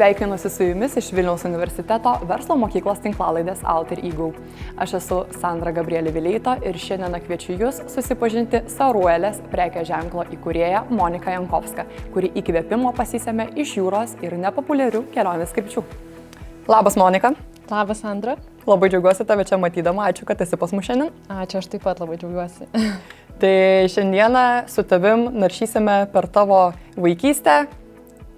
Sveikinuosi su jumis iš Vilniaus universiteto verslo mokyklos tinklalaidės Alter Ego. Aš esu Sandra Gabrielė Vileito ir šiandien kviečiu jūs susipažinti su Aruelės prekės ženklo įkūrėja Monika Jankovska, kuri įkvėpimo pasisėmė iš jūros ir nepopuliarių kelionės krypčių. Labas, Monika. Labas, Sandra. Labai džiaugiuosi tave čia matydama, ačiū, kad esi pas mus šiandien. Ačiū, aš taip pat labai džiaugiuosi. Tai šiandieną su tavim naršysime per tavo vaikystę,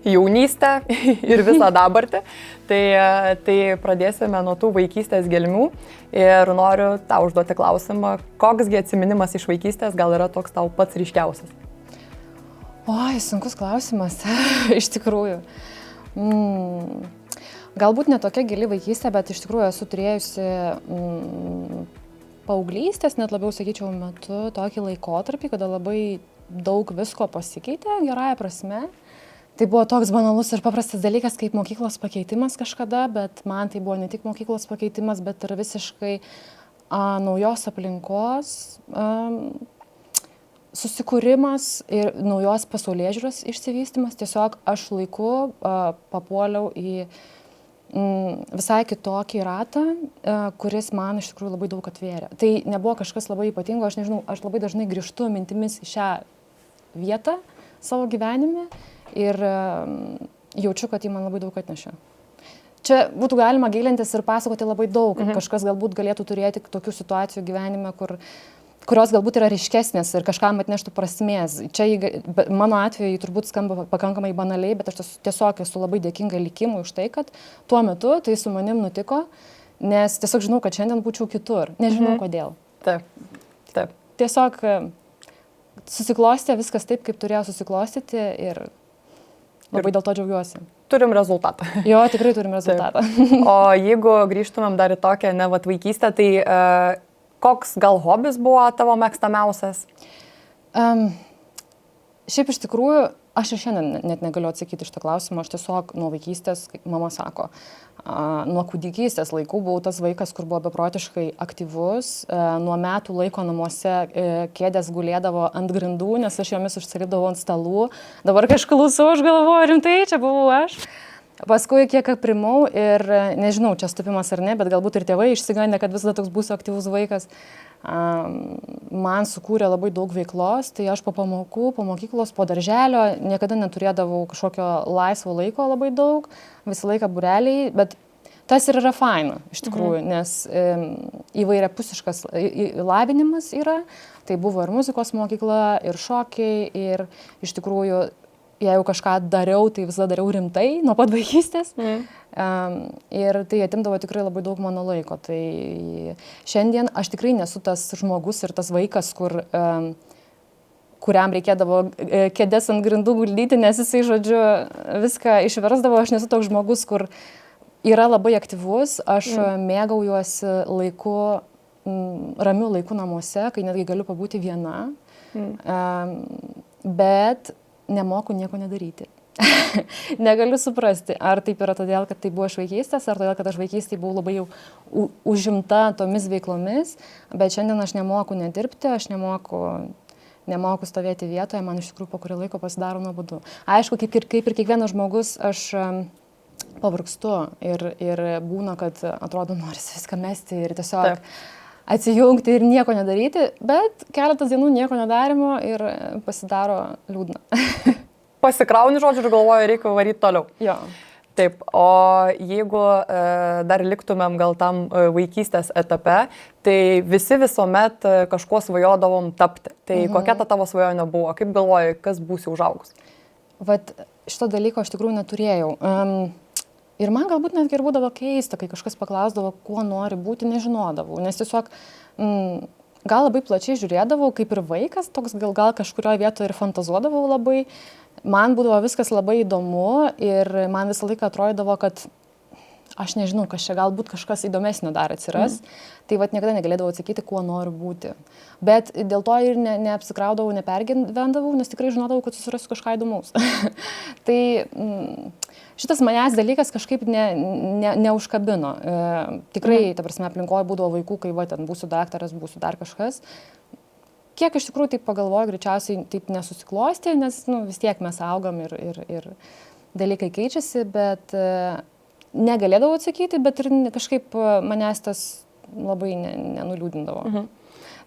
jaunystę ir visą dabartį. Tai pradėsime nuo tų vaikystės gelmių ir noriu tau užduoti klausimą, koksgi atsiminimas iš vaikystės gal yra toks tau pats ryškiausias? Oi, sunkus klausimas, iš tikrųjų. Galbūt ne tokia gili vaikystė, bet iš tikrųjų esu turėjusi paauglystės, net labiau sakyčiau, metu tokį laikotarpį, kada labai daug visko pasikeitė, gerąja prasme. Tai buvo toks banalus ir paprastas dalykas kaip mokyklos pakeitimas kažkada, bet man tai buvo ne tik mokyklos pakeitimas, bet ir visiškai naujos aplinkos susikūrimas ir naujos pasaulėžiūros išsivystymas. Tiesiog aš laiku papuoliau į visai kitokį ratą, kuris man iš tikrųjų labai daug atvėrė. Tai nebuvo kažkas labai ypatingo, aš nežinau, aš labai dažnai grįžtu mintimis į šią vietą savo gyvenime ir jaučiu, kad jį man labai daug atnešė. Čia būtų galima gilintis ir pasakoti labai daug. Kažkas galbūt galėtų turėti tokių situacijų gyvenime, kurios galbūt yra ryškesnės ir kažkam atneštų prasmės. Čia mano atveju turbūt skamba pakankamai banaliai, bet aš tiesiog esu labai dėkinga likimui už tai, kad tuo metu tai su manim nutiko, nes tiesiog žinau, kad šiandien būčiau kitur. Nežinau kodėl. Taip. Tiesiog susiklostė viskas taip, kaip turėjo susiklostyti ir labai dėl to džiaugiuosi. Turim rezultatą. Jo, tikrai turim rezultatą. O jeigu grįžtumėm dar į tokią vaikystę, tai koks gal hobis buvo tavo mėgstamiausias? Šiaip iš tikrųjų, aš ir šiandien net negaliu atsakyti iš to klausimo. Aš tiesiog nuo vaikystės, kaip mama sako, nuo kūdikystės laikų buvau tas vaikas, kur buvo beprotiškai aktyvus. Nuo metų laiko namuose kėdės gulėdavo ant grindų, nes aš jomis užsilipdavau ant stalų. Dabar kažkalusau, aš galvoju, rimtai, čia buvau aš. Paskui kiek aprimau ir nežinau, čia stupimas ar ne, bet galbūt ir tėvai išsigandė, kad visada toks būsiu aktyvus vaikas. Man sukūrė labai daug veiklos, tai aš po pamokų, po mokyklos, po darželio niekada neturėdavau kažkokio laisvo laiko labai daug, visą laiką būreliai, bet tas ir yra faina iš tikrųjų, nes įvairiapusiškas lavinimas yra, tai buvo ir muzikos mokykla, ir šokiai, ir iš tikrųjų jeigu kažką dariau, tai visada dariau rimtai, nuo pat vaikystės. Ir tai atimdavo tikrai labai daug mano laiko. Tai šiandien aš tikrai nesu tas žmogus ir tas vaikas, kuriam reikėdavo kėdės ant grindų guldyti, nes jisai, žodžiu, viską išversdavo. Aš nesu toks žmogus, kur yra labai aktyvus. Aš mėgaujuosi laiku, ramiu laiku namuose, kai netgi galiu pabūti viena. Bet nemoku nieko nedaryti. Negaliu suprasti, ar taip yra todėl, kad tai buvo iš vaikystės, ar todėl, kad aš vaikystėje buvau labai jau užimta tomis veiklomis, bet šiandien aš nemoku nedirbti, aš nemoku stovėti vietoje, man iš tikrųjų po kurį laiko pasidaro nuobodu. Aišku, kaip ir kiekvienas žmogus, aš pavargstu ir būna, kad atrodo norisi viską mesti ir tiesiog atsijungti ir nieko nedaryti, bet keletas dienų nieko nedarimo ir pasidaro liūdna. Pasikrauni, žodžiu, ir galvoju, reikia varyti toliau. Jo. Taip, o jeigu dar liktumėm gal tam vaikystės etape, tai visi visuomet kažkuo svajodavom tapti. Tai kokia ta tavo svajonė buvo? Kaip galvoji, kas būsi užaugus? Vat šito dalyko aš tikrųjų neturėjau. Ir man galbūt netgi ir būdavo keista, kai kažkas paklausdavo, kuo nori būti, nežinodavau. Nes tiesiog gal labai plačiai žiūrėdavau, kaip ir vaikas, toks gal kažkurioje vietoje ir fantazuodavau labai. Man būdavo viskas labai įdomu ir man visą laiką atrodydavo, kad aš nežinau, kas čia galbūt kažkas įdomesnio dar atsiras. Tai vat niekada negalėdavau atsakyti, kuo noriu būti. Bet dėl to ir neapsikraudavau, nepergyvendavau, nes tikrai žinodavau, kad susirasiu kažką įdomaus. Tai šitas manęs dalykas kažkaip neužkabino. Tikrai, ta prasme, aplinkoje būdavo vaikų, kai ten būsiu daktaras, būsiu dar kažkas. Kiek iš tikrųjų taip pagalvoju, greičiausiai taip nesusiklostė, nes vis tiek mes augam ir dalykai keičiasi, bet negalėdavau atsakyti, bet ir kažkaip manęs tas labai nenuliūdindavo.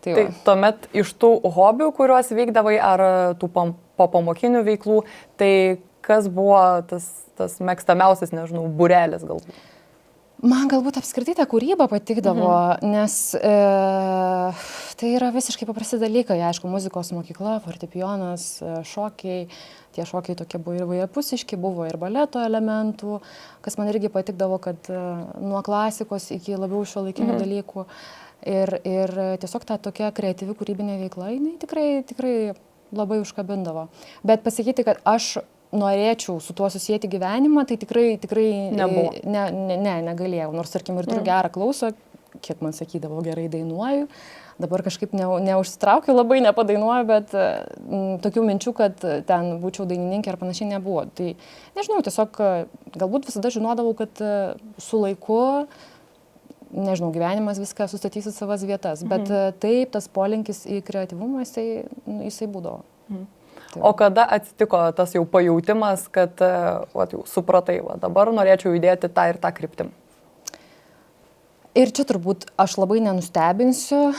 Tai tuomet iš tų hobių, kuriuos vykdavai, ar tų popamokinių veiklų, tai kas buvo tas mėgstamiausias, nežinau, būrelis galbūt? Man galbūt apskritai ta kūryba patikdavo, nes tai yra visiškai paprasti dalykai. Aišku, muzikos mokykla, fortepijonas, šokiai. Tie šokiai tokie buvo ir įvairiapusiški, buvo ir baleto elementų, kas man irgi patikdavo, kad nuo klasikos iki labiau šiuolaikinių dalykų. Ir tiesiog ta tokia kreatyvi kūrybinė veikla, jinai tikrai labai užkabindavo. Bet pasakyti, kad aš norėčiau su tuo susijęti gyvenimą, tai tikrai nebuvo. Negalėjau. Nors, tarkim, ir turiu gerą klausą, kiek man sakydavo, gerai dainuoju. Dabar kažkaip neužsitraukiu, labai nepadainuoju, bet tokių minčių, kad ten būčiau dainininkė ar panašiai nebuvo. Tai nežinau, tiesiog galbūt visada žinodavau, kad su laiku, nežinau, gyvenimas viską sustatys į savas vietas. Bet taip, tas polinkis į kreatyvumą, jisai būdavo. O kada atsitiko tas jau pajautimas, kad jau supratai, dabar norėčiau judėti tą ir tą kryptim? Ir čia turbūt aš labai nenustebinsiu,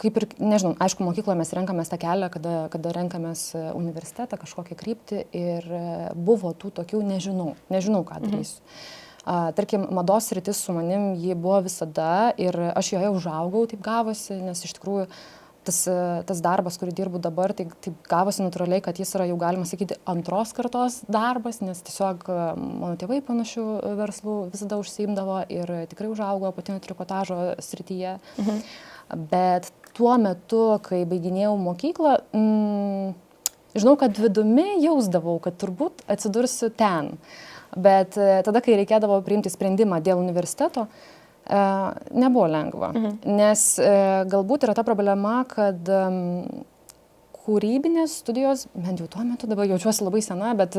kaip ir, nežinau, aišku, mokykloje mes renkamės tą kelią, kada renkamės universitetą, kažkokią kryptį ir buvo tų tokių nežinau, ką darysiu. Tarkim, mados sritis su manim ji buvo visada ir aš joje užaugau, taip gavosi, nes iš tikrųjų tas darbas, kurį dirbu dabar, tai taip gavosi natūraliai, kad jis yra, jau galima sakyti, antros kartos darbas, nes tiesiog mano tėvai panašių verslų visada užsiimdavo ir tikrai užaugo apatinio trikotažo srityje. Bet tuo metu, kai baiginėjau mokyklą, žinau, kad vidumi jausdavau, kad turbūt atsidursiu ten. Bet tada, kai reikėdavo priimti sprendimą dėl universiteto, nebuvo lengva, nes galbūt yra ta problema, kad kūrybinės studijos, bent jau tuo metu, dabar jaučiuosi labai sena, bet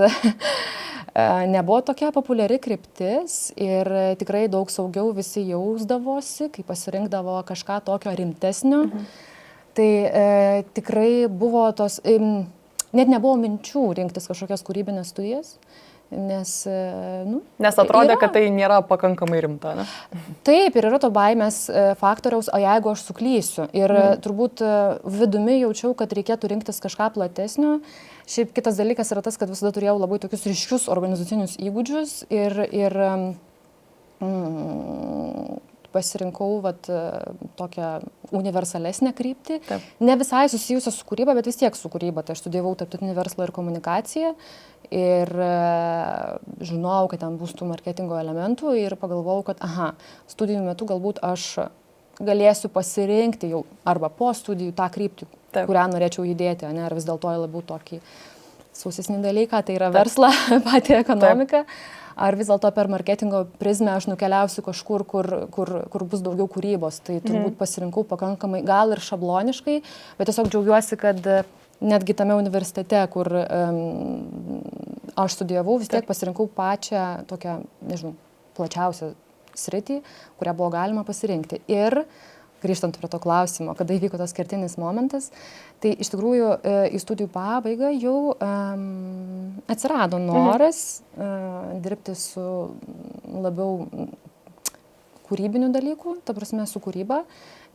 nebuvo tokia populiari kryptis ir tikrai daug saugiau visi jausdavosi, kai pasirinkdavo kažką tokio rimtesnio. Tai tikrai buvo net nebuvo minčių rinktis kažkokias kūrybinės studijas. Nes atrodė, kad tai nėra pakankamai rimta, ne? Taip, ir yra to baimės faktoriaus, o jeigu aš suklysiu. Ir turbūt vidumi jaučiau, kad reikėtų rinktis kažką platesnio. Šiaip kitas dalykas yra tas, kad visada turėjau labai tokius ryškius organizacinius įgūdžius ir pasirinkau tokią universalesnę kryptį. Taip. Ne visai susijusią su kūryba, bet vis tiek su kūryba. Tai aš studijavau tarptautinį verslą ir komunikaciją ir žinojau, kad ten bus tų marketingo elementų ir pagalvojau, kad studijų metu galbūt aš galėsiu pasirinkti jau arba po studijų tą kryptį, kurią norėčiau judėti, ar vis dėlto labiau tokį sausesnį dalyką, tai yra verslą, pati ekonomika. Ar vis dėlto per marketingo prizmę aš nukeliausiu kažkur, kur bus daugiau kūrybos. Tai turbūt pasirinkau pakankamai, gal ir šabloniškai, bet tiesiog džiaugiuosi, kad netgi tame universitete, kur aš studijavau, vis tiek pasirinkau pačią tokią, nežinau, plačiausią sritį, kurią buvo galima pasirinkti. Ir grįžtant prie to klausimo, kada įvyko tas kertinis momentas, tai iš tikrųjų į studijų pabaigą jau atsirado noras dirbti su labiau kūrybinių dalykų, ta prasme su kūryba,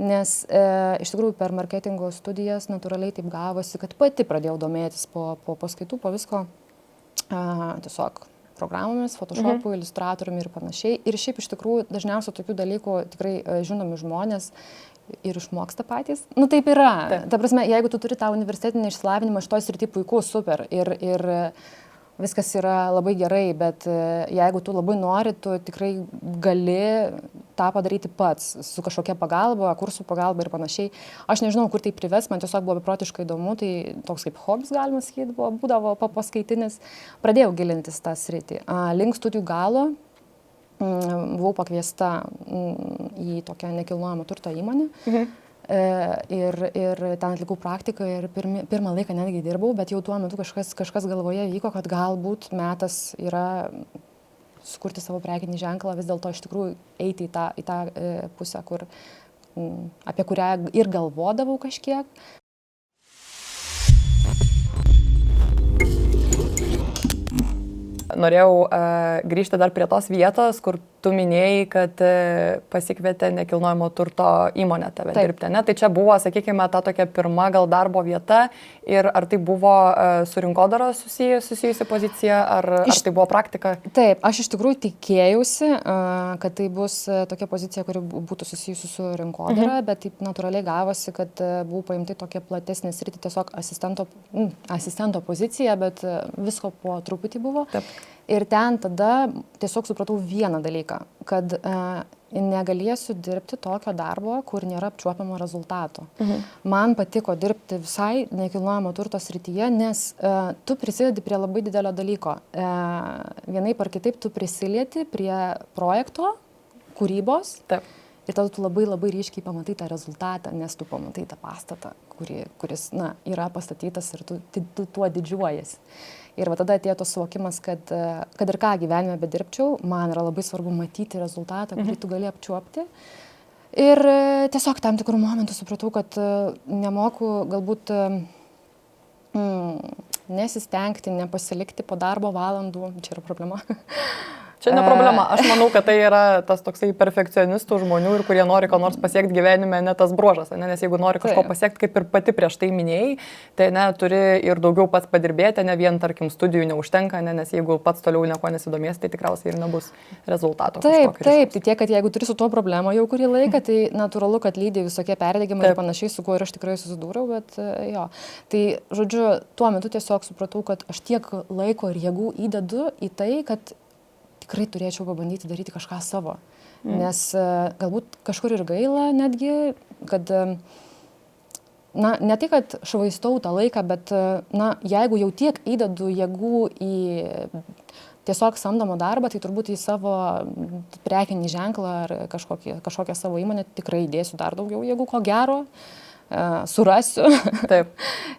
nes iš tikrųjų per marketingo studijas natūraliai taip gavosi, kad pati pradėjau domėtis po paskaitų, po visko tiesiog programomis, Photoshopu, iliustratoriumi ir panašiai. Ir šiaip iš tikrųjų dažniausiai tokių dalykų tikrai žinomi žmonės ir išmoksta patys. Taip yra. Taip. Ta prasme, jeigu tu turi tą universitetinį išsilavinimą, šitoj srity puiku, super. Ir viskas yra labai gerai, bet jeigu tu labai nori, tu tikrai gali tą padaryti pats, su kažkokia pagalba, kursų pagalba ir panašiai. Aš nežinau, kur tai prives, man tiesiog buvo beprotiškai įdomu, tai toks kaip hobis, galima sakyti, būdavo paskaitinis. Pradėjau gilintis tą sritį. Link studijų galo buvau pakviesta į tokią nekilnojamo turto įmonę. Ir ten atlikau praktiką ir pirmą laiką netgi dirbau, bet jau tuo metu kažkas galvoje vyko, kad galbūt metas yra sukurti savo prekinį ženklą, vis dėlto iš tikrųjų eiti į tą pusę, apie kurią ir galvodavau kažkiek. Norėjau grįžti dar prie tos vietos, kur tu minėjai, kad pasikvietė nekilnojamo turto įmonę tave dirbti, ne? Tai čia buvo, sakykime, ta tokia pirma gal darbo vieta ir ar tai buvo su rinkodara susijusi pozicija, ar tai buvo praktika? Taip, aš iš tikrųjų tikėjausi, kad tai bus tokia pozicija, kuri būtų susijusi su rinkodara, bet taip natūraliai gavosi, kad buvau paimti tokia platesnė sritį, tiesiog asistento pozicija, bet visko po truputį buvo. Taip. Ir ten tada tiesiog supratau vieną dalyką, kad negalėsiu dirbti tokio darbo, kur nėra apčiuopiamo rezultato. Man patiko dirbti visai nekilnojamo turto srityje, nes tu prisidedi prie labai didelio dalyko. Vienaip ar kitaip tu prisilieti prie projekto, kūrybos. Taip. Ir tada tu labai labai ryškiai pamatai tą rezultatą, nes tu pamatai tą pastatą, kuris yra pastatytas ir tu tuo didžiuojasi. Ir va tada atėjo tos suvokimas, kad ir ką gyvenime bedirbčiau, man yra labai svarbu matyti rezultatą, kurį tu gali apčiuopti. Ir tiesiog tam tikrų momentų supratau, kad nemoku galbūt nesistengti, nepasilikti po darbo valandų. Čia yra problema. Čia ne problema. Aš manau, kad tai yra tas toksai perfekcionistų žmonių ir kurie nori ko nors pasiekti gyvenime, ne tas bruožas. Ne? Nes jeigu nori kažko pasiekti, kaip ir pati prieš tai minėjai, tai turi ir daugiau pats padirbėti, ne vien, tarkim, studijų neužtenka, nes jeigu pats toliau nieko nesidomės, tai tikriausiai ir nebus rezultato. Taip, tai tiek, kad jeigu turi su tuo problemą jau kurį laiką, tai natūralu, kad lydi visokie perdegimai ir panašiai, su kuo ir aš tikrai susidūriau, bet jo. Tai, žodžiu, tuo metu tiesiog supratau, kad aš tiek laiko ir jėgų įdedu į tai, kad tikrai turėčiau pabandyti daryti kažką savo. Nes galbūt kažkur ir gaila netgi, kad, ne tai, kad švaistau tą laiką, bet, jeigu jau tiek įdedu jėgų į tiesiog samdomą darbą, tai turbūt į savo prekinį ženklą ar kažkokią savo įmonę tikrai įdėsiu dar daugiau jėgų, ko gero. Surasiu. Taip.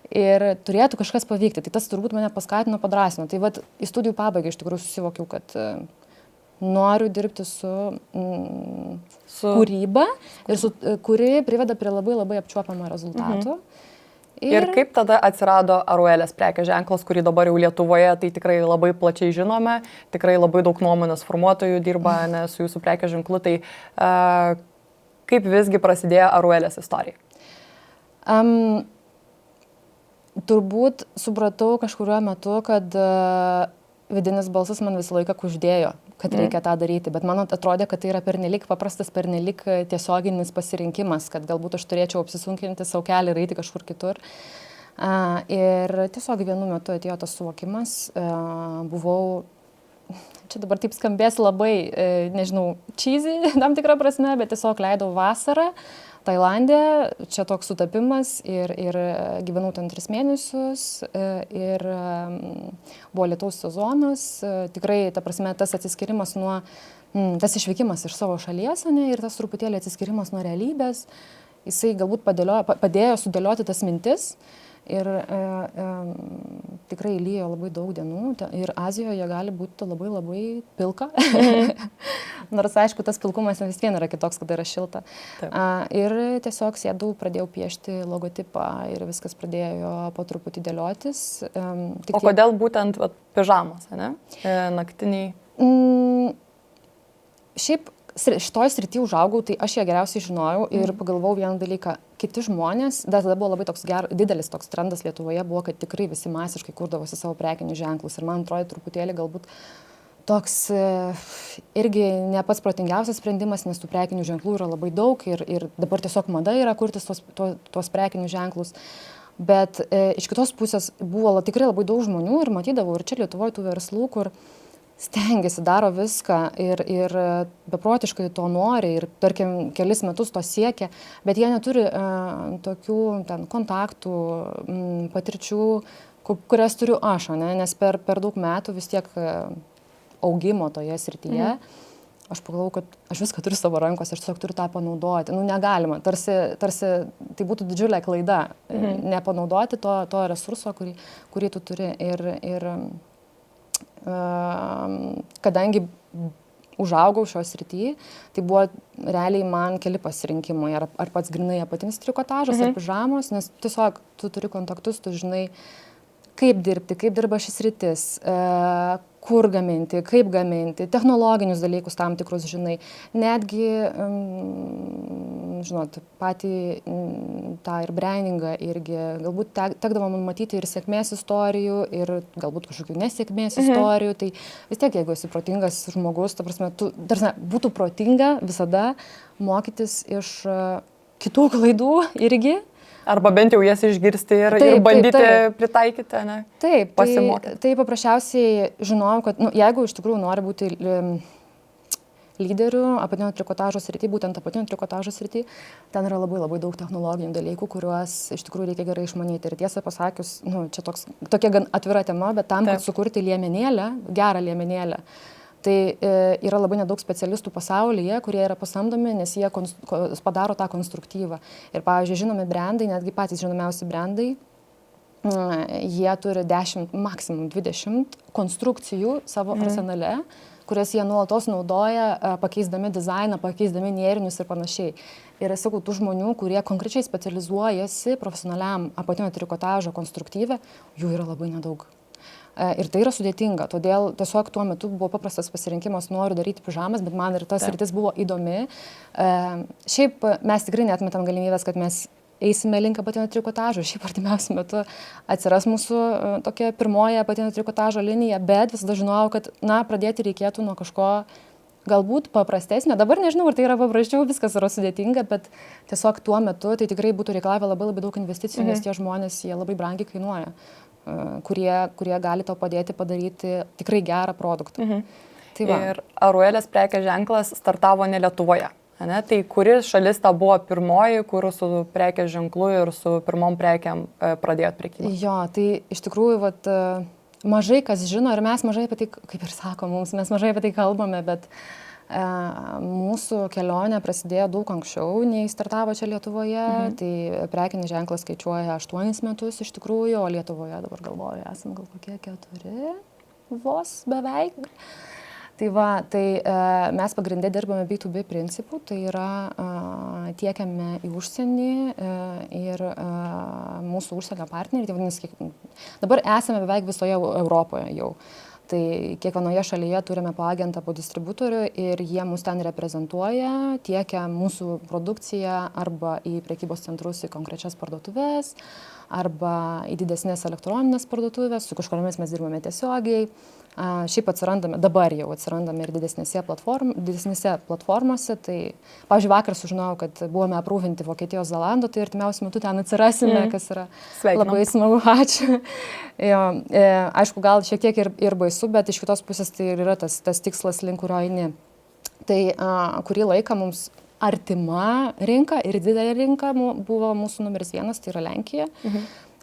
Ir turėtų kažkas pavykti. Tai tas turbūt mane paskatino, padrasino. Tai vat į studijų pabaigą iš tikrųjų susivokiau, kad noriu dirbti su kūryba, kuri priveda prie labai labai apčiuopiamo rezultato. Ir kaip tada atsirado Aruelės prekės ženklas, kurį dabar jau Lietuvoje tai tikrai labai plačiai žinome, tikrai labai daug nuomonės formuotojų dirba su jūsų prekės ženklu. Tai kaip visgi prasidėjo Aruelės istorija? Turbūt supratau kažkuriuo metu, kad vidinis balsas man visą laiką kuždėjo, kad reikia tą daryti, bet man atrodė, kad tai yra pernelik paprastas, pernelik tiesioginis pasirinkimas, kad galbūt aš turėčiau apsisunkinti savo kelią ir eiti kažkur kitur. Ir tiesiog vienu metu atėjo tas suvokimas, buvau, čia dabar taip skambės labai, nežinau, cheesy tam tikrą prasme, bet tiesiog leidau vasarą Tailande, čia toks sutapimas ir gyvenau ten 3 mėnesius ir buvo lietaus sezonas, tikrai, ta prasme, tas atsiskirimas nuo, tas išvykimas iš savo šalies, ir tas truputėlį atsiskirimas nuo realybės, jisai galbūt padėjo sudėlioti tas mintis ir tikrai lyjo labai daug dienų ir Azijoje gali būti labai labai pilka. Nors aišku, tas pilkumas vis vien yra kitoks, kada yra šilta. Ir tiesiog sėdau, pradėjau piešti logotipą ir viskas pradėjo po truputį dėliotis. O kodėl būtent pižamos, ne? Naktiniai? Šiaip šitoj srity užaugau, tai aš ją geriausiai žinojau ir pagalvojau vieną dalyką. Kiti žmonės, tada buvo labai didelis toks trendas Lietuvoje, buvo, kad tikrai visi masiškai kurdavosi savo prekinius ženklus ir man atrodo truputėlį galbūt toks irgi ne pats protingiausias sprendimas, nes tų prekinių ženklų yra labai daug ir dabar tiesiog mada yra kurtis tuos prekinius ženklus. Bet iš kitos pusės buvo tikrai labai daug žmonių ir matydavau ir čia Lietuvoje tų verslų, kur stengiasi, daro viską ir beprotiškai to nori ir, tarkim, kelis metus to siekia, bet jie neturi tokių kontaktų, patirčių, kurias turiu aš, nes per daug metų vis tiek augimo toje srityje. Aš pagalvojau, kad aš viską turiu savo rankose, aš tiesiog turiu tą panaudoti. Negalima, tarsi tai būtų didžiulė klaida, nepanaudoti to resurso, kurį tu turi. Ir kadangi užaugau šios srityje, tai buvo realiai man keli pasirinkimai, ar pats grinai apatinis trikotažas, ar pižamos, nes tiesiog tu turi kontaktus, tu žinai, kaip dirbti, kaip dirba šis sritis, kur gaminti, kaip gaminti, technologinius dalykus tam tikrus žinai, netgi, žinot, patį tą ir brandingą irgi, galbūt tekdavo man matyti ir sėkmės istorijų, ir galbūt kažkokių nesėkmės istorijų, tai vis tiek, jeigu esi protingas žmogus, ta prasme, būtų protinga visada mokytis iš kitų klaidų irgi. Arba bent jau jas išgirsti ir bandyti pritaikyti, ne? Taip, pasimokyti. Tai paprasčiausiai žinojau, kad jeigu iš tikrųjų nori būti lyderių apatinio trikotažo srity, būtent apatinio trikotažo srity, ten yra labai labai daug technologinių dalykų, kuriuos iš tikrųjų reikia gerai išmanyti. Ir tiesą pasakius, čia tokia gan atvira tema, bet tam, kad sukurti liemenėlę, gerą liemenėlę, tai yra labai nedaug specialistų pasaulyje, kurie yra pasamdomi, nes jie padaro tą konstruktyvą. Ir, pavyzdžiui, žinomi brandai, netgi patys žinomiausi brandai, jie turi 10, maksimum 20 konstrukcijų savo arsenale, kurias jie nuolatos naudoja, pakeisdami dizainą, pakeisdami nėrinius ir panašiai. Ir sakau, tų žmonių, kurie konkrečiai specializuojasi profesionaliam apatinio trikotažo konstruktyve, jų yra labai nedaug. Ir tai yra sudėtinga, todėl tiesiog tuo metu buvo paprastas pasirinkimas, noriu daryti pižamas, bet man ir tas sritis buvo įdomi. Šiaip mes tikrai neatmetam galimybės, kad mes eisime link apatinio trikotažo, šiaip artimiausiu metu atsiras mūsų tokia pirmoji apatinio trikotažo linija, bet visada žinojau, kad pradėti reikėtų nuo kažko galbūt paprastesnio. Dabar nežinau, ar tai yra paprasčiau, viskas yra sudėtinga, bet tiesiog tuo metu tai tikrai būtų reikalavę labai daug investicijų, nes tie žmonės, jie labai brangiai kainuoja. Kurie gali tau padėti padaryti tikrai gerą produktą. Tai va. Ir Aruelės prekės ženklas startavo ne Lietuvoje. Ne? Tai kuri šalis ta buvo pirmoji, kur su prekės ženklu ir su pirmom prekiam pradėjot prekybą? Jo, tai iš tikrųjų mažai kas žino ir mes mažai apie tai, kaip ir sako mums, mes mažai apie tai kalbame, bet mūsų kelionė prasidėjo daug anksčiau, nei startavo čia Lietuvoje, tai prekinis ženklas skaičiuoja 8 metus iš tikrųjų, o Lietuvoje dabar galvoju, esam gal kokie 4, vos beveik. Tai mes pagrindė dirbame B2B principų, tai yra tiekiame į užsienį ir mūsų užsienio partneriai, tai vadinasi, dabar esame beveik visoje Europoje jau. Tai kiekvienoje šalyje turime po agentą, po distributorių ir jie mus ten reprezentuoja, tiekia mūsų produkciją arba į prekybos centrus, į konkrečias parduotuvės, arba į didesnės elektroninės parduotuvės, su kažkuriomis mes dirbame tiesiogiai. Šiaip dabar jau atsirandame ir didesnėse platformose. Tai, pavyzdžiui, vakar sužinojau, kad buvome aprūvinti Vokietijos Zalando, tai artimiausiu metu ten atsirasime, kas yra labai smagu, ačiū. Aišku, gal šiek tiek ir baisu, bet iš kitos pusės tai yra tas tikslas, link kurio eini. Tai kurį laiką mums artima rinka ir didelė rinka buvo mūsų numeris 1, tai yra Lenkija.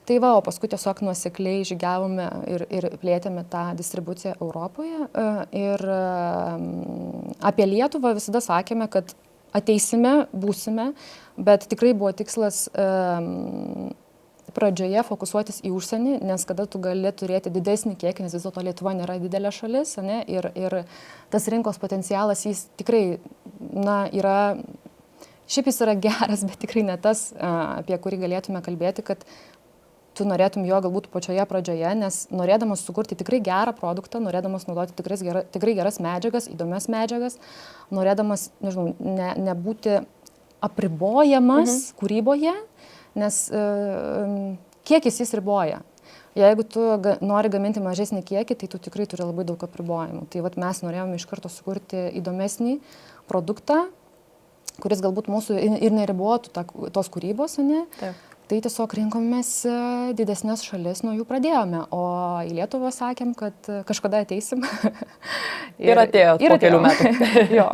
Tai o paskui tiesiog nuosekliai žygiavome ir plėtėme tą distribuciją Europoje. Ir apie Lietuvą visada sakėme, kad ateisime, būsime, bet tikrai buvo tikslas pradžioje fokusuotis į užsienį, nes kada tu gali turėti didesnį kiekį, nes vis dėlto Lietuva nėra didelė šalis, ne? Ir tas rinkos potencialas jis tikrai yra, šiaip jis yra geras, bet tikrai ne tas, apie kurį galėtume kalbėti, kad tu norėtum jo galbūt pačioje pradžioje, nes norėdamas sukurti tikrai gerą produktą, norėdamas naudoti tikrai geras medžiagas, įdomias medžiagas, norėdamas, nežinau, nebūti apribojamas kūryboje, nes kiekis jis riboja. Jeigu tu nori gaminti mažesnį kiekį, tai tu tikrai turi labai daug apribojimų. Tai mes norėjome iš karto sukurti įdomesnį produktą, kuris galbūt mūsų ir neribotų tos kūrybos, ne? Taip. Tai tiesiog rinkomės didesnės šalis, nuo jų pradėjome, o į Lietuvą sakėm, kad kažkada ateisim. Ir atėjot po kelių metų. Jo.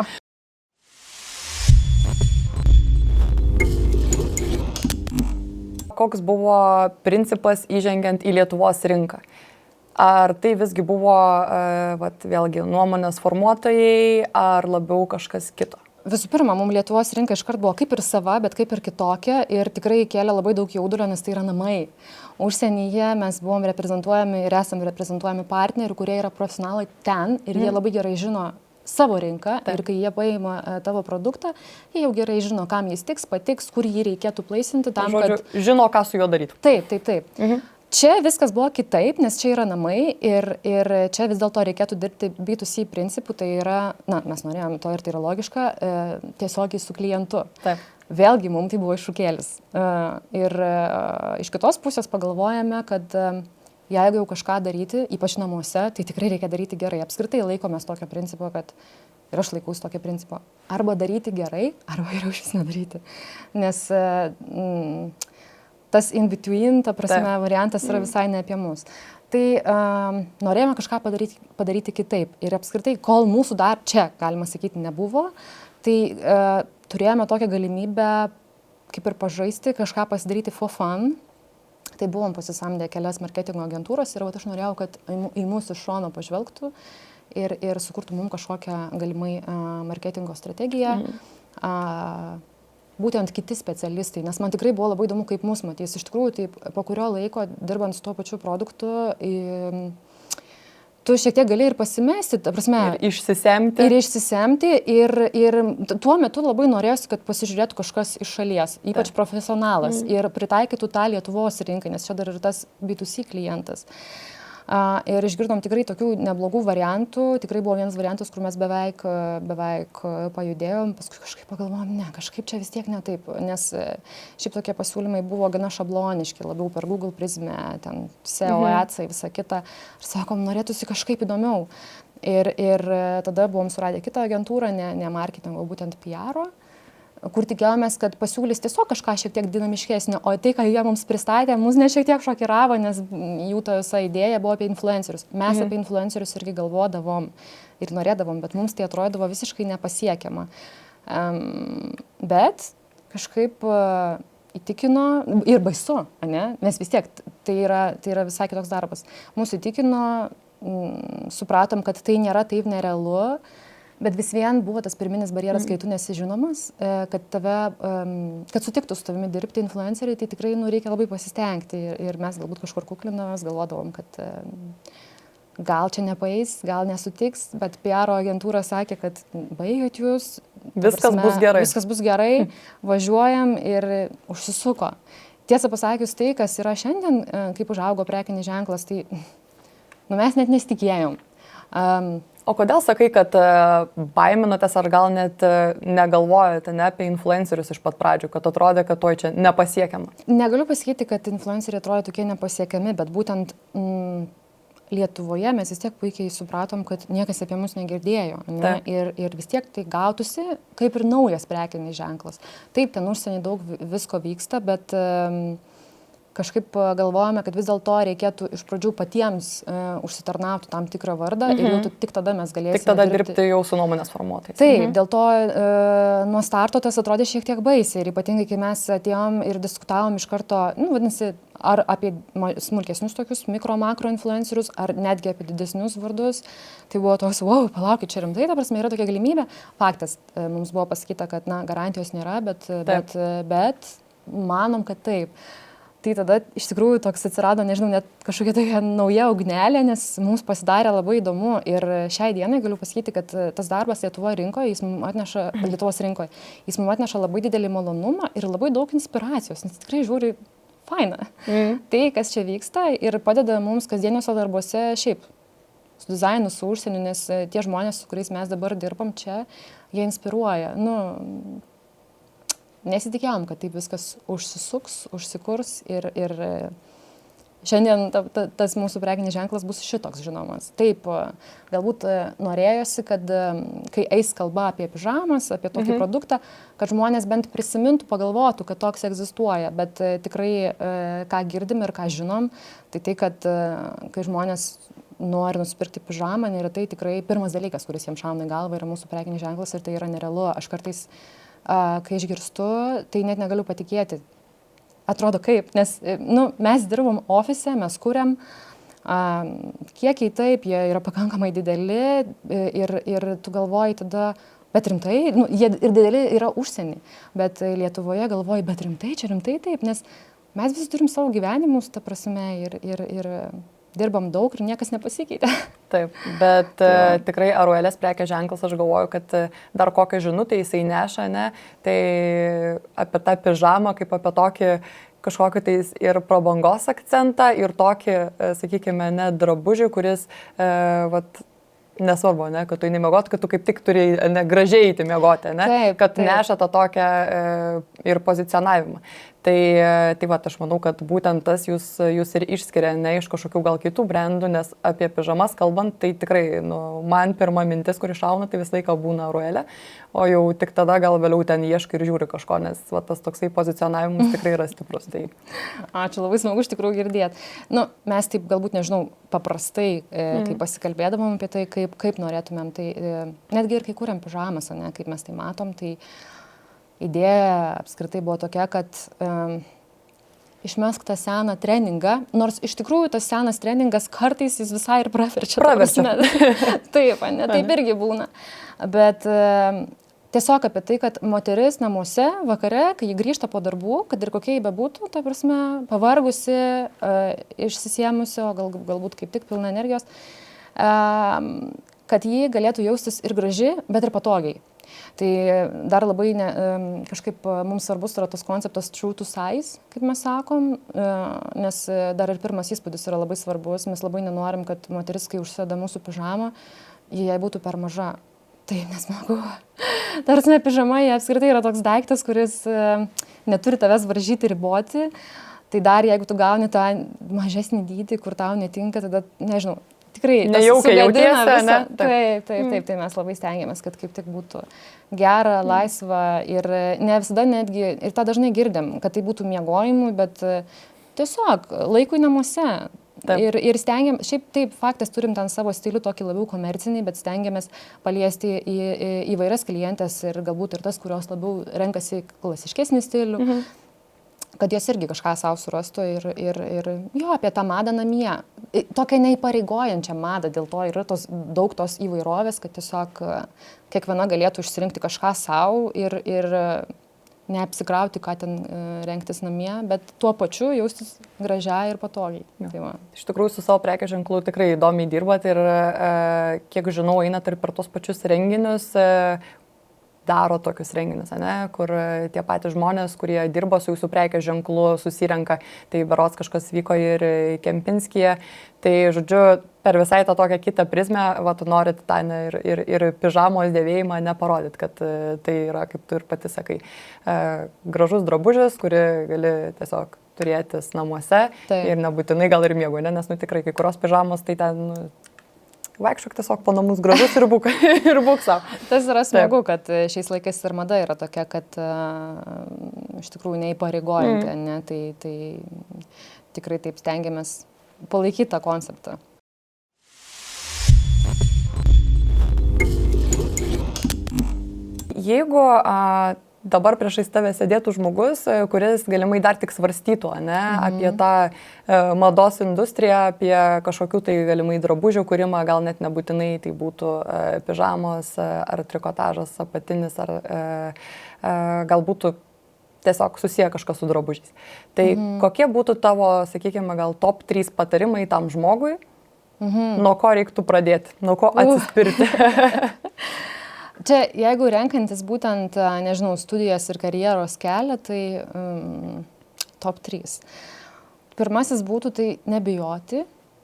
Koks buvo principas įžengiant į Lietuvos rinką? Ar tai visgi buvo, vėlgi, nuomonės formuotojai, ar labiau kažkas kito? Visų pirma, mums Lietuvos rinka iškart buvo kaip ir sava, bet kaip ir kitokia ir tikrai kėlė labai daug jaudulio, nes tai yra namai. Užsienyje mes buvom reprezentuojami ir esame reprezentuojami partnerių, kurie yra profesionalai ten ir jie labai gerai žino savo rinką. Ir kai jie paima tavo produktą, jie jau gerai žino, kam jis tiks, patiks, kur jį reikėtų plaisinti. Žodžiu, žino, ką su juo daryti. Taip. Čia viskas buvo kitaip, nes čia yra namai ir čia vis dėlto reikėtų dirbti B2C principų, tai yra, mes norėjome to ir tai yra logiška, tiesiogiai su klientu. Taip. Vėlgi, mums tai buvo iššūkėlis. Ir iš kitos pusės pagalvojame, kad jeigu jau kažką daryti, ypač namuose, tai tikrai reikia daryti gerai. Apskritai laikomės tokio principo, kad ir aš laikausi tokio principo. Arba daryti gerai, arba geriau iš vis nedaryti. Nes tas in between, ta prasme, variantas yra visai ne apie mus. Tai norėjome kažką padaryti kitaip. Ir apskritai, kol mūsų dar čia, galima sakyti, nebuvo, tai turėjome tokią galimybę kaip ir pažaisti, kažką pasidaryti for fun. Tai buvom pasisamdę kelias marketingo agentūras ir aš norėjau, kad į mus iš šono pažvelgtų ir sukurtų mums kažkokią galimai marketingo strategiją. Būtent kiti specialistai, nes man tikrai buvo labai įdomu, kaip mus matys. Iš tikrųjų, taip, po kurio laiko, dirbant su tuo pačiu produktu, tu šiek tiek gali ir pasimesti, ta prasme. Ir išsisemti. Ir tuo metu labai norėjosi, kad pasižiūrėtų kažkas iš šalies, ypač profesionalas, ir pritaikytų tą Lietuvos rinkai, nes čia dar ir tas B2C klientas. Ir išgirdom tikrai tokių neblogų variantų, tikrai buvo vienas variantas, kur mes beveik pajudėjom, paskui kažkaip pagalvojom, ne, kažkaip čia vis tiek ne taip, nes šiaip tokie pasiūlymai buvo gana šabloniški, labiau per Google prizmę, ten SEO, ECA, visą kitą, ir sakom, norėtųsi kažkaip įdomiau. Ir tada buvom suradę kitą agentūrą, ne marketingo, būtent PR-o, kur tikėjomės, kad pasiūlys tiesiog kažką šiek tiek dinamiškesnio, o tai, ką jie mums pristatė, mus ne šiek tiek šokiravo, nes jų ta visa idėja buvo apie influencerius. Mes apie influencerius irgi galvodavom ir norėdavom, bet mums tai atrodavo visiškai nepasiekiama. Bet kažkaip įtikino ir baisu, ne? Nes vis tiek tai yra visai kitoks darbas. Mūsų įtikino, supratom, kad tai nėra taip nerealu. Bet vis vien buvo tas pirminis barjeras, kai tu nesi žinomas, kad sutiktų su tavimi dirbti influenceriai, tai tikrai reikia labai pasistengti. Ir mes galbūt kažkur kuklinomės, galvodavom, kad gal čia nepaeis, gal nesutiks, bet PR agentūra sakė, kad baigiat jūs. Viskas bus gerai, važiuojam ir užsisuko. Tiesą pasakius, tai, kas yra šiandien, kaip užaugo prekinis ženklas, tai mes net nesitikėjom. O kodėl sakai, kad baiminotės ar gal net negalvojate apie influencerius iš pat pradžių, kad atrodė, kad to čia nepasiekiama? Negaliu pasakyti, kad influenceriai atrodė tokie nepasiekiami, bet būtent Lietuvoje mes vis tiek puikiai supratom, kad niekas apie mus negirdėjo. Ne? Ir vis tiek tai gautųsi kaip ir naujas prekinis ženklas. Taip, ten užsienį daug visko vyksta, bet kažkaip galvojame, kad vis dėlto reikėtų iš pradžių patiems užsitarnauti tam tikrą vardą ir jau tik tada mes galėsime Tik tada dirbti jau su nuomonės formuotojais. Taip, dėl to nuo starto tas atrodė šiek tiek baisiai ir ypatingai, kai mes atėjom ir diskutavom iš karto, vadinasi, ar apie smulkesnius tokius mikro-makro influencerius, ar netgi apie didesnius vardus, tai buvo toks, wow, palaukit, čia rimtai, ta prasme, yra tokia galimybė. Faktas, mums buvo pasakyta, kad garantijos nėra, bet manom, kad taip. Tai tada iš tikrųjų toks atsirado, nežinau, net kažkokia tokia nauja ugnelė, nes mums pasidarė labai įdomu ir šiai dienai galiu pasakyti, kad tas darbas Lietuvos rinkoje, jis mums atneša labai didelį malonumą ir labai daug inspiracijos, nes tikrai žiūri faina. Tai, kas čia vyksta ir padeda mums kasdieniuose darbuose šiaip su dizainu, su užsieniu, nes tie žmonės, su kuriais mes dabar dirbam čia, jie inspiruoja. Nesitikėjom, kad taip viskas užsisuks, užsikurs ir šiandien tas mūsų prekinis ženklas bus šitoks žinomas. Taip, galbūt norėjosi, kad kai eis kalba apie pižamas, apie tokį produktą, kad žmonės bent prisimintų, pagalvotų, kad toks egzistuoja, bet tikrai ką girdim ir ką žinom, tai kad kai žmonės nori nusipirkti pižamą, neretai tikrai pirmas dalykas, kuris jiems šauna į galvą, yra mūsų prekinis ženklas ir tai yra nerealu. Aš kartais kai išgirstu, tai net negaliu patikėti. Atrodo kaip, nes mes dirbam ofise, mes kuriam, kiekiai taip, jie yra pakankamai dideli ir tu galvoji tada, bet rimtai, jie ir dideli yra užsienį, bet Lietuvoje galvoji, bet rimtai, čia rimtai taip, nes mes visi turim savo gyvenimus, ta prasme, ir dirbam daug ir niekas nepasikeitė. Taip, bet tikrai Aruelės prekės ženklas, aš galvoju, kad dar kokią žinutę jisai neša, ne, tai apie tą pižamą kaip apie tokį kažkokį tais ir prabangos akcentą, ir tokį, sakykime, ne drabužį, kuris, vat, nesvarbu, ne, kad tu nemiegot, kad tu kaip tik turi gražiai įti miegoti, ne, taip, kad neša tą tokią ir pozicionavimą. Tai va, aš manau, kad būtent tas jūs ir išskiria, ne iš kažkokių gal kitų brandų, nes apie pižamas kalbant, tai tikrai, man pirma mintis, kuri šauna, tai visą laiką būna Aruelė, o jau tik tada gal vėliau ten ieškai ir žiūri kažko, nes va, tas toksai pozicionavimas tikrai yra stiprus. Tai. Ačiū, labai smagu iš tikrųjų girdėti. Mes taip galbūt, nežinau, paprastai, kai pasikalbėdavom apie tai, kaip norėtumėm, tai netgi ir kai kuriam pižamas, ne, kaip mes tai matom, tai idėja apskritai buvo tokia, kad išmesk tą seną treningą, nors iš tikrųjų tas senas treningas kartais jis visai ir praverčia. Taip, ne, taip irgi būna. Bet tiesiog apie tai, kad moteris namuose vakare, kai ji grįžta po darbų, kad ir kokie jį bebūtų, ta prasme, pavargusi, išsisėmusi, o galbūt kaip tik pilna energijos, kad ji galėtų jaustis ir graži, bet ir patogiai. Tai dar labai kažkaip mums svarbus yra tas konceptas true to size, kaip mes sakom, nes dar ir pirmas įspūdis yra labai svarbus. Mes labai nenorim, kad moteris, kai užsideda mūsų pižamą, jai būtų per maža. Tai nesmagu. Tarsi pižama, jie apskritai yra toks daiktas, kuris neturi tavęs varžyti, riboti. Tai dar jeigu tu gauni tą mažesnį dydį, kur tau netinka, tada, nežinau, tikrai nejaukiai jautiesi, ne? Taip, tai mes labai stengiamės, kad kaip tik būtų gera, laisva ir ne visada netgi, ir tą dažnai girdim, kad tai būtų miegojimui, bet tiesiog laikui namuose. Ir stengiam, šiaip taip, faktas, turim ten savo stilių tokį labiau komercinį, bet stengiamės paliesti į įvairias klientės ir galbūt ir tas, kurios labiau renkasi klasiškesnį stilių. Kad jos irgi kažką savo surastų ir jo, apie tą madą namie. Tokią neįpareigojančią madą, dėl to yra daug tos įvairovės, kad tiesiog kiekviena galėtų išsirinkti kažką savo ir neapsikrauti, ką ten rengtis namie, bet tuo pačiu jaustis gražiai ir patogiai. Tai iš tikrųjų, su savo prekės ženklu tikrai įdomiai dirbat ir kiek žinau, einat ir per tos pačius renginius, daro tokius renginius, ne, kur tie patys žmonės, kurie dirbo su jūsų prekės ženklu, susirenka, tai berods kažkas vyko ir Kempinskije, tai žodžiu, per visai tą tokią kitą prizmę, va, tu norit tą ir pižamos dėvėjimą neparodyti, kad tai yra, kaip tu ir pati sakai, gražus drabužis, kurį gali tiesiog turėtis namuose. Taip. Ir nebūtinai gal ir miego, ne, nes tikrai kai kurios pižamos, tai ten vaikščiok tiesiog po namus gražus ir būk savo. Tas yra smagu, kad šiais laikais ir mada yra tokia, kad iš tikrųjų neįpareigojanti, ne? Tai tikrai taip stengiamės palaikyti tą konceptą. Jeigu dabar priešais tave sėdėtų žmogus, kuris galimai dar tik svarstytų, ne, apie tą mados industriją, apie kažkokių tai galimai drabužių kūrimą, gal net nebūtinai tai būtų pižamos ar trikotažas, apatinis, ar gal būtų tiesiog susiję kažkas su drabužiais. Tai kokie būtų tavo, sakykime, gal top 3 patarimai tam žmogui, nuo ko reiktų pradėti, nuo ko atsispirti? Čia, jeigu renkantis būtent, nežinau, studijas ir karjeros kelią, tai top 3. Pirmasis būtų tai nebijoti,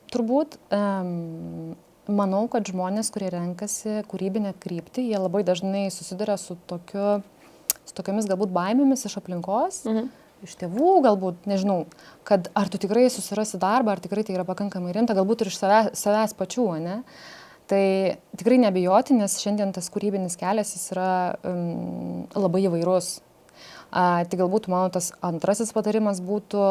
turbūt. Manau, kad žmonės, kurie renkasi kūrybinę kryptį, jie labai dažnai susiduria su tokiamis galbūt baimėmis iš aplinkos, iš tėvų galbūt, nežinau, kad ar tu tikrai susirasi darbą, ar tikrai tai yra pakankamai rimta, galbūt ir iš savęs pačių, ne? Tai tikrai nebijoti, nes šiandien tas kūrybinis kelias jis yra labai įvairus. Tai galbūt mano tas antrasis patarimas būtų,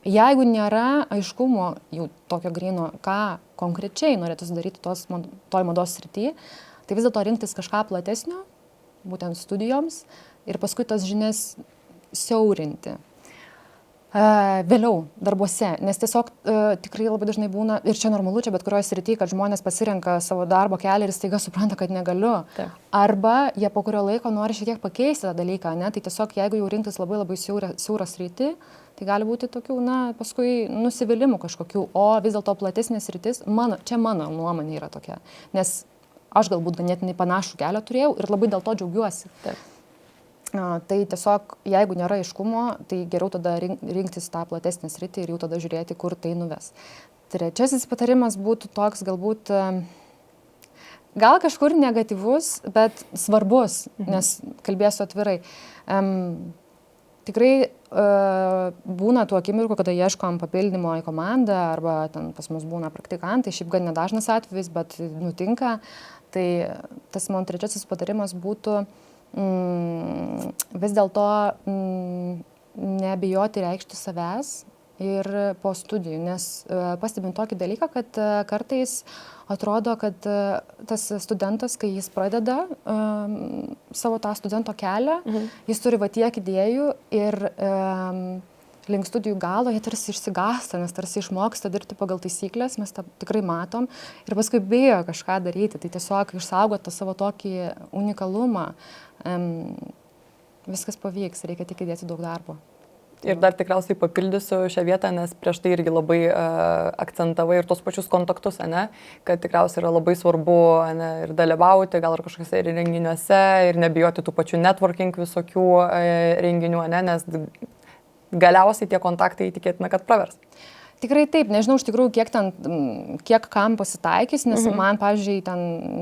jeigu nėra aiškumo jau tokio gryno, ką konkrečiai norėtų daryti toj mados srity, tai vis dėlto rinktis kažką platesnio, būtent studijoms, ir paskui tas žinias siaurinti. Vėliau, darbuose, nes tiesiog tikrai labai dažnai būna, ir čia normalu, čia bet kurioje srityje, kad žmonės pasirenka savo darbo kelią ir staiga supranta, kad negaliu. Taip. Arba jie po kurio laiko nori šiek tiek pakeisti tą dalyką, ne? Tai tiesiog jeigu jau rinktis labai labai siaurą sritį, tai gali būti tokių, paskui nusivylimų kažkokių, o vis dėlto platesnė sritis, čia mano nuomonė yra tokia, nes aš galbūt ganėtinai panašų kelią turėjau ir labai dėl to džiaugiuosi. Taip. Tai tiesiog, jeigu nėra aiškumo, tai geriau tada rinktis tą platesnį sritį ir jau tada žiūrėti, kur tai nuves. Trečiasis patarimas būtų toks galbūt, gal kažkur negatyvus, bet svarbus, nes kalbėsiu atvirai. Tikrai būna tų akimirkų, kada ieškom papildymo į komandą, arba ten pas mus būna praktikantai, šiaip gan nedažnas atvejis, bet nutinka. Tai tas mano trečiasis patarimas būtų vis dėlto nebijoti reikšti savęs ir po studijų, nes pastebim tokį dalyką, kad kartais atrodo, kad tas studentas, kai jis pradeda savo tą studento kelią, jis turi va tiek idėjų ir link studijų galo jie tarsi išsigąsta, nes tarsi išmoksta dirbti pagal taisyklės, mes tą tikrai matom, ir paskui bijo kažką daryti, tai tiesiog išsaugoti savo tokį unikalumą. Viskas pavyks, reikia tik įdėti daug darbo. Ir dar tikriausiai papildysiu šią vietą, nes prieš tai irgi labai akcentavai ir tos pačius kontaktus, kad tikriausiai yra labai svarbu ir dalyvauti, gal ir kažkokiuose renginiuose, ir nebijoti tų pačių networking visokių renginių, nes galiausiai tie kontaktai tikėtina, kad pravers. Tikrai taip, nežinau iš tikrųjų, kiek kam pasitaikys, nes man, pavyzdžiui,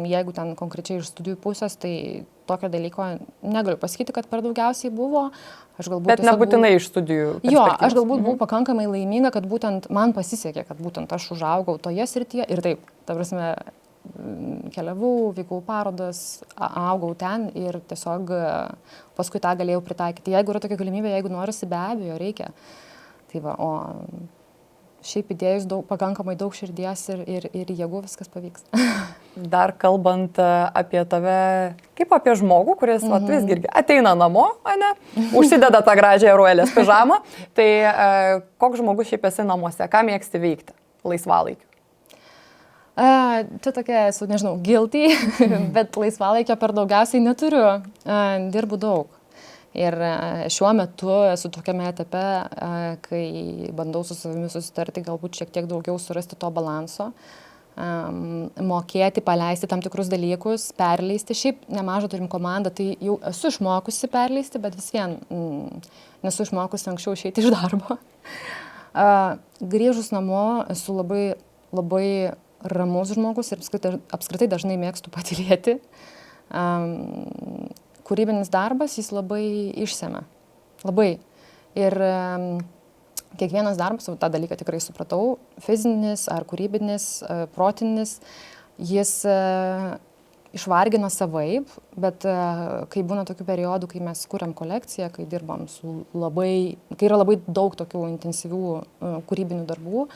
jeigu ten konkrečiai iš studijų pusės, tai tokio dalyko negaliu pasakyti, kad per daugiausiai buvo. Bet nebūtinai iš studijų perspektyvos. Jo, aš galbūt buvau pakankamai laiminga, kad būtent man pasisekė, kad būtent aš užaugau toje srityje ir taip, ta prasme, keliavau, vykau parodas, augau ten ir tiesiog paskui tą galėjau pritaikyti. Jeigu yra tokia galimybė, jeigu norisi, be abejo, reikia. Tai va, o šiaip įdėjus pakankamai daug širdies ir jėgų, viskas pavyks. Dar kalbant apie tave, kaip apie žmogų, kuris visgi ateina namo, užsideda tą gražią Aruelės pižamą, tai koks žmogus šiaip esi namuose, ką mėgsti veikti laisvalaikiu? Čia tokia esu, nežinau, guilty, bet laisvalaikio per daugiausiai neturiu, dirbu daug. Ir šiuo metu esu tokiame etape, kai bandau su savimi susitarti, galbūt šiek tiek daugiau surasti to balanso, mokėti, paleisti tam tikrus dalykus, perleisti. Šiaip nemažą turim komandą, tai jau esu išmokusi perleisti, bet vis vien nesu išmokusi anksčiau išeiti iš darbo. Grįžus namo esu labai, labai ramus žmogus ir apskritai dažnai mėgstu patylėti. Kūrybinis darbas, jis labai išsemia. Labai. Ir kiekvienas darbas, tą dalyką tikrai supratau, fizinis ar kūrybinis, protinis, jis išvargina savaip, bet kai būna tokių periodų, kai mes kuriam kolekciją, kai dirbam kai yra labai daug tokių intensyvių kūrybinių darbų,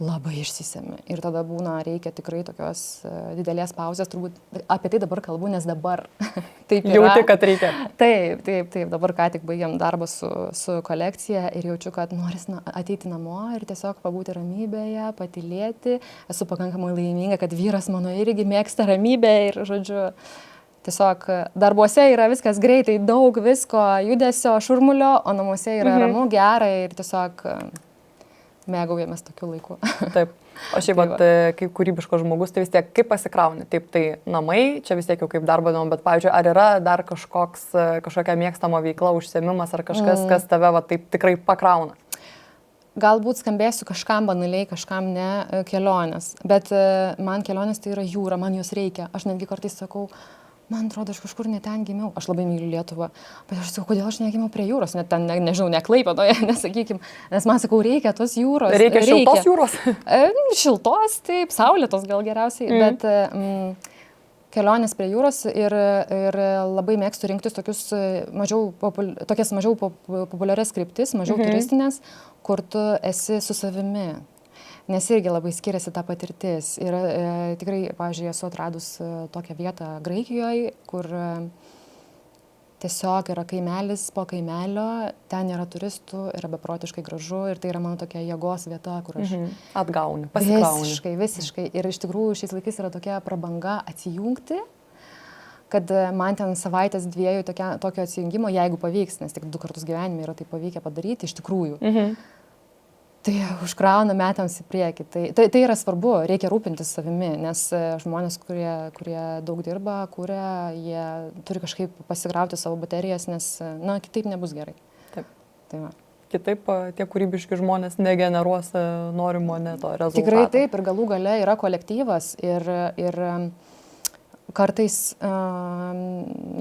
labai išsisemi. Ir tada reikia tikrai tokios didelės pauzės, turbūt apie tai dabar kalbu, nes dabar taip yra. Jauti, kad reikia. Taip, dabar ką tik baigiam darbą su kolekcija ir jaučiu, kad noris ateiti namo ir tiesiog pabūti ramybėje, patylėti. Esu pakankamai laiminga, kad vyras mano irgi mėgsta ramybę ir, žodžiu, tiesiog darbuose yra viskas greitai, daug visko, judesio, šurmulio, o namuose yra ramu, gera ir tiesiog mėgaujamės tokiu laiku. Taip. O šiaip, kaip kūrybiško žmogus, tai vis tiek kaip pasikrauni? Taip, tai namai, čia vis tiek jau kaip darbo dienom, bet, pavyzdžiui, ar yra dar kažkokia mėgstama veikla, užsiėmimas ar kažkas, kas tave taip tikrai pakrauna? Galbūt skambėsiu kažkam banaliai, kažkam ne, kelionės. Bet man kelionės tai yra jūra, man jos reikia. Aš netgi kartais sakau, man atrodo, aš kažkur ne ten gimiau. Aš labai myliu Lietuvą. Bet aš sakau, kodėl aš negimiau prie jūros, net ten, nežinau, ne Klaipėdoje, nesakykim. Nes man sakau, reikia tos jūros. Reikia šiltos jūros? Šiltos, taip, saulėtos gal geriausiai. Bet kelionės prie jūros ir labai mėgstu rinktis tokias mažiau populiarias kryptis, mažiau turistinės, kur tu esi su savimi. Nes irgi labai skiriasi ta patirtis. Ir tikrai, pavyzdžiui, esu atradus tokią vietą Graikijoje, kur tiesiog yra kaimelis po kaimelio, ten yra turistų, yra beprotiškai gražu ir tai yra mano tokia jėgos vieta, kur aš Atgauni, pasikrauni. Visiškai. Ir iš tikrųjų šiais laikais yra tokia prabanga atsijungti, kad man ten savaitės dviejų tokio atsijungimo, jeigu pavyks, nes tik 2 kartus gyvenime yra tai pavykę padaryti, iš tikrųjų. Tai užkrauna metams į priekį. Tai yra svarbu, reikia rūpintis savimi, nes žmonės, kurie daug dirba, jie turi kažkaip pasikrauti savo baterijas, nes, kitaip nebus gerai. Taip. Tai va. Kitaip tie kūrybiški žmonės negeneruos norimo to rezultato. Tikrai taip, ir galų gale yra kolektyvas ir kartais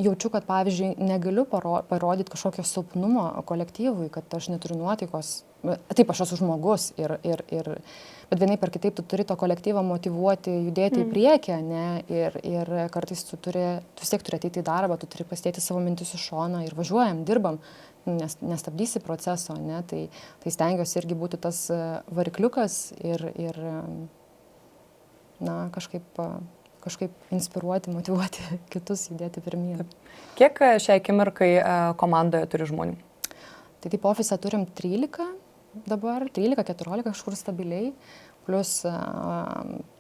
jaučiu, kad, pavyzdžiui, negaliu parodyti kažkokio silpnumo kolektyvui, kad aš neturiu nuotaikos. Taip, aš esu žmogus, bet vienaip ar kitaip tu turi to kolektyvą motyvuoti, judėti į priekį, ne? Ir kartais tu vis tiek turi ateiti į darbą, tu turi pasidėti savo mintis į šoną ir važiuojam, dirbam, nestabdysi proceso, ne? Tai stengiuosi irgi būti tas varikliukas ir kažkaip inspiruoti, motyvuoti kitus judėti pirmyn. Kiek šiai akimirkai komandoje turi žmonių? Tai taip, ofise turim 13 dabar, 13-14 kažkur stabiliai, plus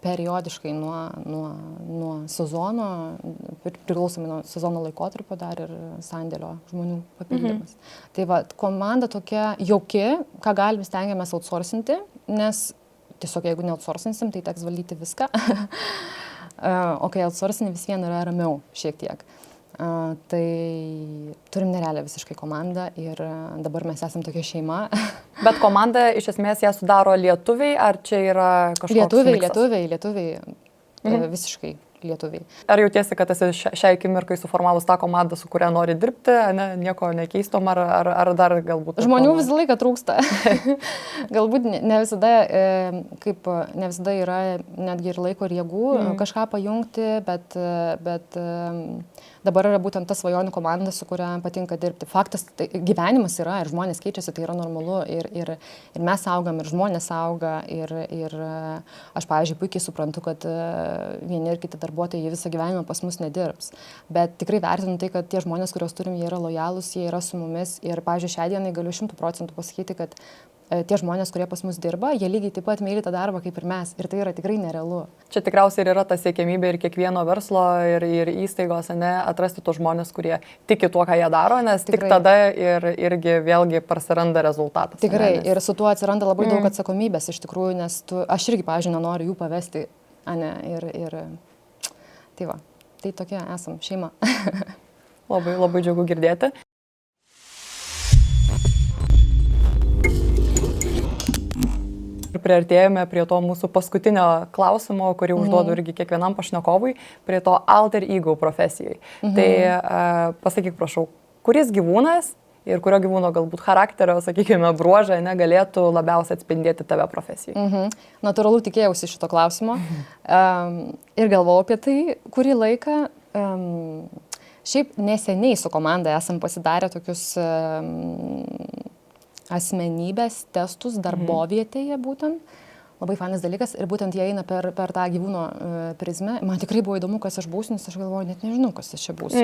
periodiškai nuo sezono, priklausomai nuo sezono laikotarpio dar ir sandėlio žmonių papildymas. Tai va, komanda tokia jauki, ką galim stengiamės outsourcinti, nes tiesiog jeigu neoutsourcinsim, tai teks valdyti viską. O kai outsourcini vis vien yra ramiau šiek tiek. Tai turim nerealią visiškai komandą ir dabar mes esam tokia šeima. Bet komanda iš esmės ją sudaro lietuviai, ar čia yra kažkoks miksas? Lietuviai, visiškai lietuviai. Ar jautiesi, kad esi šiai akimirkai suformavus tą komandą, su kuria nori dirbti, nieko nekeistom, ar dar galbūt... Žmonių visą laiką trūksta. Galbūt ne visada yra netgi ir laiko ir jėgų kažką pajungti, bet dabar yra būtent ta svajonių komanda, su kuria patinka dirbti. Faktas, tai gyvenimas yra ir žmonės keičiasi, tai yra normalu ir mes augam, ir žmonės auga ir aš, pavyzdžiui, puikiai suprantu, kad vieni ir kiti darbuotojai visą gyvenimą pas mus nedirbs. Bet tikrai vertinu tai, kad tie žmonės, kuriuos turim, jie yra lojalūs, jie yra su mumis ir, pavyzdžiui, šią dieną galiu 100% pasakyti, kad tie žmonės, kurie pas mus dirba, jie lygiai taip pat myli tą darbą kaip ir mes. Ir tai yra tikrai nerealu. Čia tikriausiai ir yra ta siekiamybė ir kiekvieno verslo, ir įstaigos, atrasti tos žmonės, kurie tiki tuo, ką jie daro, nes tikrai. Tik tada irgi vėlgi prasiranda rezultatas. Tikrai. Ir su tuo atsiranda labai daug atsakomybės iš tikrųjų, nes aš irgi, pavyzdžiui, nenoriu jų pavesti. Tai va. Tai tokia esam šeima. Labai, labai džiugu girdėti. Ir priartėjome prie to mūsų paskutinio klausimo, kurį užduodu irgi kiekvienam pašnekovui, prie to alter ego profesijai. Tai pasakyk, prašau, kuris gyvūnas ir kurio gyvūno galbūt charakterio, sakykime, bruožą galėtų labiausiai atspindėti tave profesijoje? Natūralu tikėjausi šito klausimo ir galvojau apie tai kurį laiką. Šiaip neseniai su komanda esam pasidarę tokius asmenybės testus darbovietėje būtent. Labai fainas dalykas ir būtent jie eina per tą gyvūno prizmę. Man tikrai buvo įdomu, kas aš būsiu, nes aš galvoju, net nežinau, kas aš čia būsiu.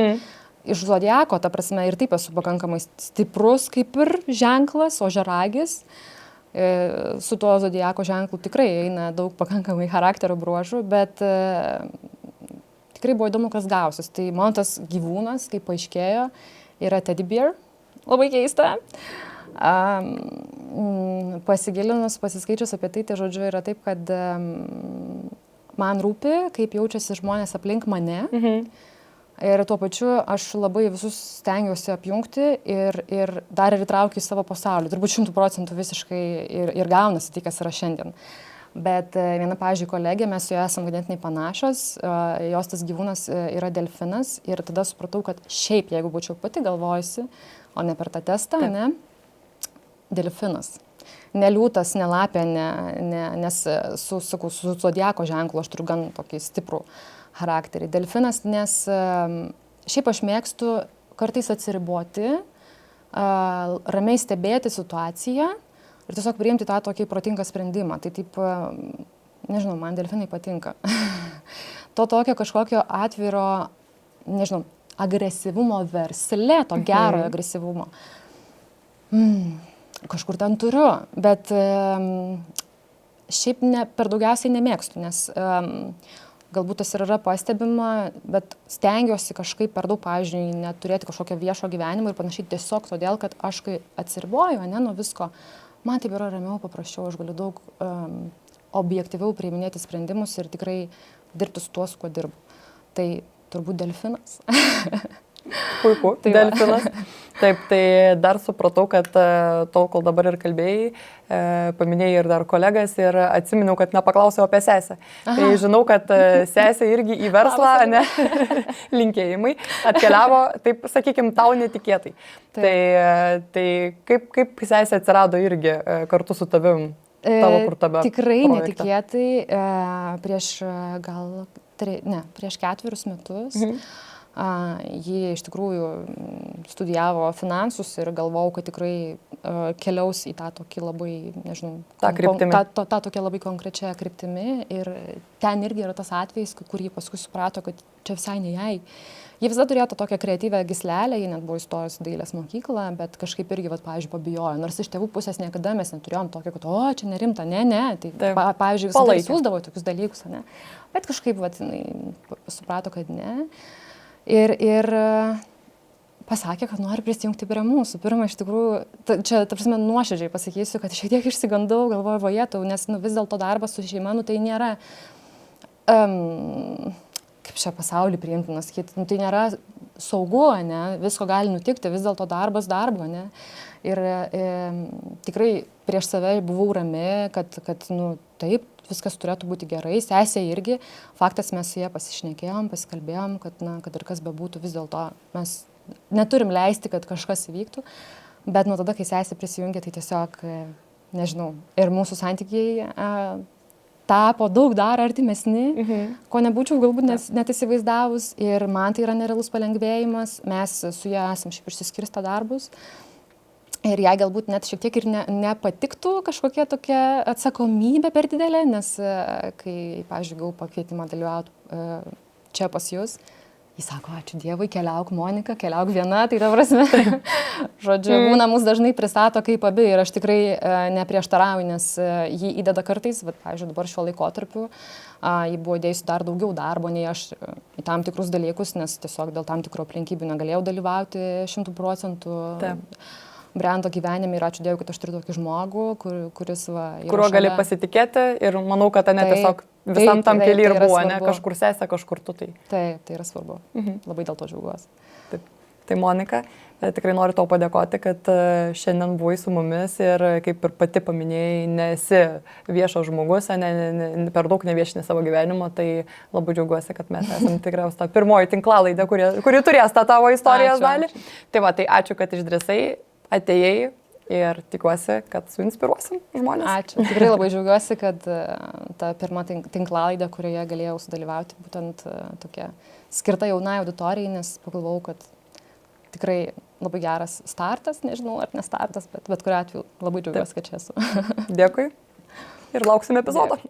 Iš zodiako, ta prasme, ir taip esu pakankamai stiprus kaip ir ženklas, ožiaragis. Su tuo zodiako ženklu tikrai eina daug pakankamai charakterio bruožų, bet tikrai buvo įdomu, kas gausis. Tai man tas gyvūnas, kaip paaiškėjo, yra teddy bear. Labai keista. Pasigilinus, pasiskaičius apie tai žodžiu yra taip, kad man rūpi, kaip jaučiasi žmonės aplink mane. Ir tuo pačiu aš labai visus stengiuosi apjungti ir dar ir įtraukiu į savo pasaulį. Turbūt 100% visiškai ir gaunasi tai, kas yra šiandien. Bet viena, pavyzdžiui, kolegė, mes su juo esam ganėtinai panašios, jos tas gyvūnas yra delfinas ir tada supratau, kad šiaip, jeigu būčiau pati galvojusi, o ne per tą testą, ne, delfinas. Ne liūtas, ne lapė, nes su zodiako ženklu aš turiu gan tokį stiprų charakterį. Delfinas, nes šiaip aš mėgstu kartais atsiriboti, ramiai stebėti situaciją ir tiesiog priimti tą tokį protingą sprendimą. Tai taip, nežinau, man delfinai patinka. To tokio kažkokio atviro, nežinau, agresyvumo versle, to gerojo agresyvumo. Kažkur ten turiu, bet šiaip per daugiausiai nemėgstu, nes galbūt tas ir yra pastebima, bet stengiuosi kažkaip per daug, pavyzdžiui, neturėti kažkokio viešo gyvenimo ir panašiai tiesiog todėl, kad aš kai atsiriboju, nuo visko, man taip yra ramiau, paprasčiau, aš galiu daug objektyviau priiminėti sprendimus ir tikrai dirbti su tuo, su kuo dirbu. Tai turbūt delfinas. Puiku, tai delfinas. Taip, tai dar supratau, kad tol, kol dabar ir kalbėjai, paminėjai ir dar kolegas ir atsiminiau, kad nepaklausiau apie sesę. Tai žinau, kad sesė irgi į verslą, ne, linkėjimai, atkeliavo, taip sakykime, tau netikėtai. Tai kaip sesė atsirado irgi kartu su tavim, tavo kurtame tikrai projekte? Netikėtai, prieš 4 metus. Ji iš tikrųjų studijavo finansus ir galvojau, kad tikrai keliaus į tą tokį labai, nežinau, tą tokią labai konkrečią kryptimį. Ir ten irgi yra tas atvejis, kur ji paskui suprato, kad čia visai ne jai. Ji visada turėjo tą tokią kreatyvę gyslelę, ji net buvo įstojus dailės mokyklą, bet kažkaip irgi, pavyzdžiui, pabijojo. Nors iš tėvų pusės niekada mes neturėjom tokio, kad čia nerimta, ne. Tai, pavyzdžiui, visada siūsdavo tokius dalykus, ne. Bet kažkaip, jinai suprato, kad ne. Ir pasakė, kad nori prisijungti prie mūsų. Pirma, iš tikrųjų, čia, prasme, nuoširdžiai pasakysiu, kad šiek tiek išsigandau, galvoju, vajetau, nes vis dėlto darbas su šeima, tai nėra, kaip čia pasaulį priimtinas, tai nėra saugu, ne, visko gali nutikti, vis dėlto darbas darbo, ne. Ir tikrai prieš save buvau rami, kad taip, viskas turėtų būti gerai, sesė irgi. Faktas, mes su ja pasišnekėjom, pasikalbėjom, kad ir kas bebūtų, vis dėlto mes neturim leisti, kad kažkas įvyktų. Bet nuo tada, kai sesė prisijungė, tai tiesiog, nežinau, ir mūsų santykiai tapo daug dar artimesni, ko nebūčiau galbūt net įsivaizdavus. Ir man tai yra nerealus palengvėjimas. Mes su ja esam šiaip išsiskirstę darbus. Ir jai galbūt net šiek tiek ir nepatiktų kažkokia tokia atsakomybė per didelė, nes kai, pavyzdžiui, gavau pakvietimą dalyvauti čia pas jūs, jis sako, ačiū Dievui, keliauk Monika, keliauk viena, tai ta prasme, žodžiu, būna mus dažnai pristato kaip abi ir aš tikrai neprieštarauju, nes jį įdeda kartais, bet, pavyzdžiui, dabar šiuo laikotarpiu jį buvo įdėjusi dar daugiau darbo nei aš į tam tikrus dalykus, nes tiesiog dėl tam tikrų aplinkybių negalėjau dalyvauti 100%. Brendo gyvenime ir ačiū Dievui, kad aš turiu tokį žmogų, kuris kuriuo gali pasitikėti ir manau, kad tiesiog visam tam kely ir buvo, ne, kažkur sesė, kažkur tu tai. Taip, tai yra svarbu. Labai dėl to džiaugiuosi. Taip. Tai Monika, tikrai noriu tau padėkoti, kad šiandien buvai su mumis ir kaip ir pati paminėjai, nesi viešas žmogus, per daug neviešini savo gyvenimo, tai labai džiaugiuosi, kad mes esame tikriausiai ta pirmoji tinklalaidė, kuri turės tą tavo istorijos dalį. Tai va, tai ačiū, kad išdrįsai. Atėjai ir tikiuosi, kad suinspiruosim žmonės. Ačiū. Tikrai labai džiaugiuosi, kad ta pirma tinklalaidė, kurioje galėjau sudalyvauti, būtent tokia skirta jaunai auditorijai, nes pagalvojau, kad tikrai labai geras startas, nežinau ar ne startas, bet kuriuo atveju labai džiaugiuosi, kad čia esu. Dėkui ir lauksim epizodo.